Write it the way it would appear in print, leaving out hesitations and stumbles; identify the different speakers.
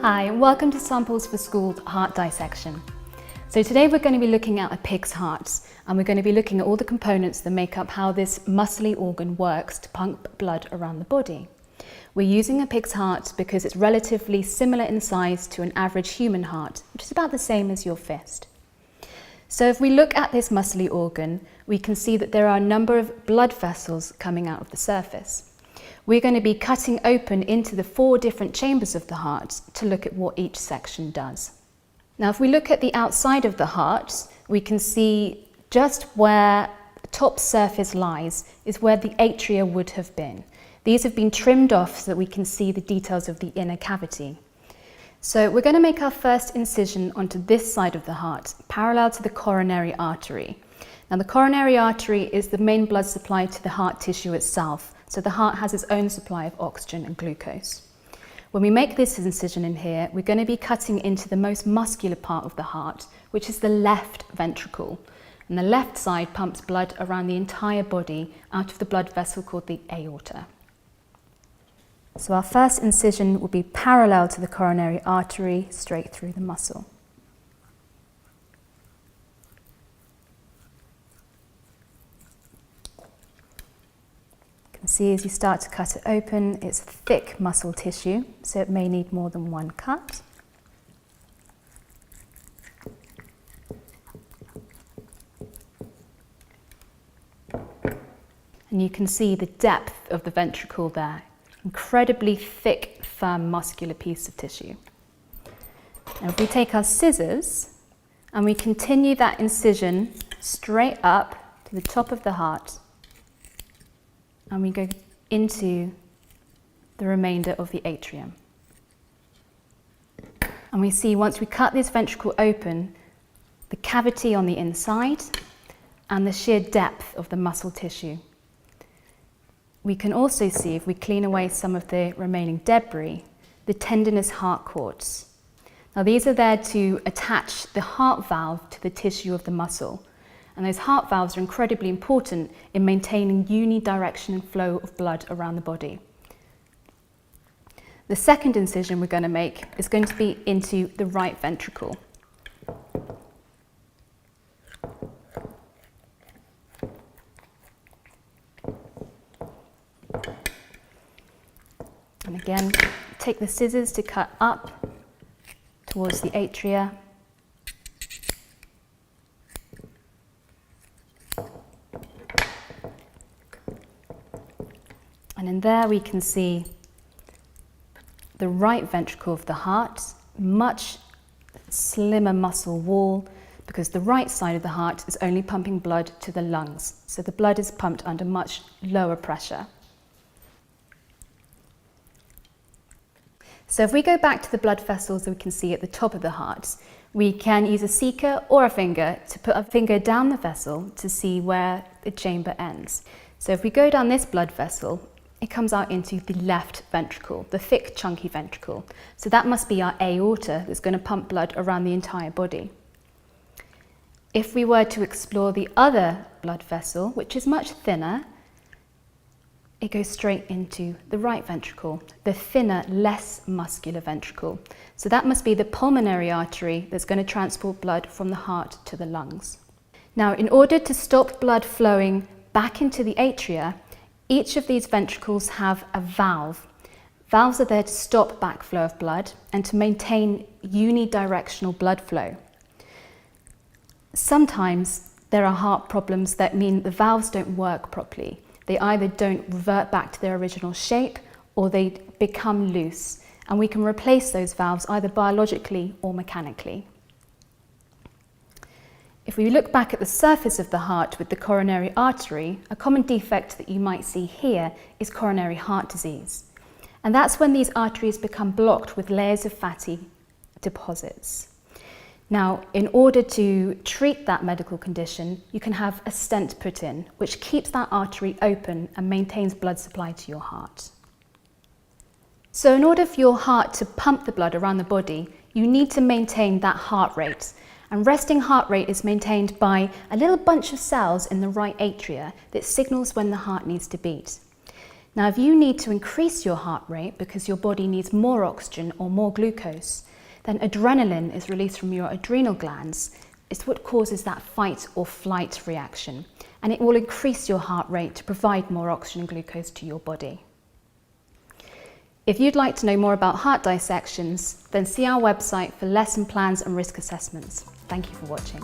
Speaker 1: Hi, and welcome to Samples for School Heart Dissection. So today we're going to be looking at a pig's heart, and we're going to be looking at all the components that make up how this muscly organ works to pump blood around the body. We're using a pig's heart because it's relatively similar in size to an average human heart, which is about the same as your fist. So if we look at this muscly organ, we can see that there are a number of blood vessels coming out of the surface. We're going to be cutting open into the 4 different chambers of the heart to look at what each section does. Now, if we look at the outside of the heart, we can see just where the top surface lies is where the atria would have been. These have been trimmed off so that we can see the details of the inner cavity. So we're going to make our first incision onto this side of the heart, parallel to the coronary artery. Now, the coronary artery is the main blood supply to the heart tissue itself. So the heart has its own supply of oxygen and glucose. When we make this incision in here, we're going to be cutting into the most muscular part of the heart, which is the left ventricle. And the left side pumps blood around the entire body out of the blood vessel called the aorta. So our first incision will be parallel to the coronary artery, straight through the muscle. You can see as you start to cut it open, it's thick muscle tissue, so it may need more than one cut. And you can see the depth of the ventricle there. Incredibly thick, firm, muscular piece of tissue. Now if we take our scissors and we continue that incision straight up to the top of the heart, and we go into the remainder of the atrium. And we see once we cut this ventricle open, the cavity on the inside and the sheer depth of the muscle tissue. We can also see, if we clean away some of the remaining debris, the tendinous heart cords. Now these are there to attach the heart valve to the tissue of the muscle. And those heart valves are incredibly important in maintaining unidirectional flow of blood around the body. The second incision we're going to make is going to be into the right ventricle. And again, take the scissors to cut up towards the atria. And in there we can see the right ventricle of the heart, much slimmer muscle wall, because the right side of the heart is only pumping blood to the lungs. So the blood is pumped under much lower pressure. So if we go back to the blood vessels that we can see at the top of the heart, we can use a seeker or a finger to put a finger down the vessel to see where the chamber ends. So if we go down this blood vessel, it comes out into the left ventricle, the thick, chunky ventricle. So that must be our aorta that's going to pump blood around the entire body. If we were to explore the other blood vessel, which is much thinner, it goes straight into the right ventricle, the thinner, less muscular ventricle. So that must be the pulmonary artery that's going to transport blood from the heart to the lungs. Now, in order to stop blood flowing back into the atria, each of these ventricles have a valve. Valves are there to stop backflow of blood and to maintain unidirectional blood flow. Sometimes there are heart problems that mean the valves don't work properly. They either don't revert back to their original shape or they become loose, and we can replace those valves either biologically or mechanically. If we look back at the surface of the heart with the coronary artery, a common defect that you might see here is coronary heart disease. And that's when these arteries become blocked with layers of fatty deposits. Now, in order to treat that medical condition, you can have a stent put in, which keeps that artery open and maintains blood supply to your heart. So in order for your heart to pump the blood around the body, you need to maintain that heart rate. And resting heart rate is maintained by a little bunch of cells in the right atria that signals when the heart needs to beat. Now, if you need to increase your heart rate because your body needs more oxygen or more glucose, then adrenaline is released from your adrenal glands. It's what causes that fight or flight reaction, and it will increase your heart rate to provide more oxygen and glucose to your body. If you'd like to know more about heart dissections, then see our website for lesson plans and risk assessments. Thank you for watching.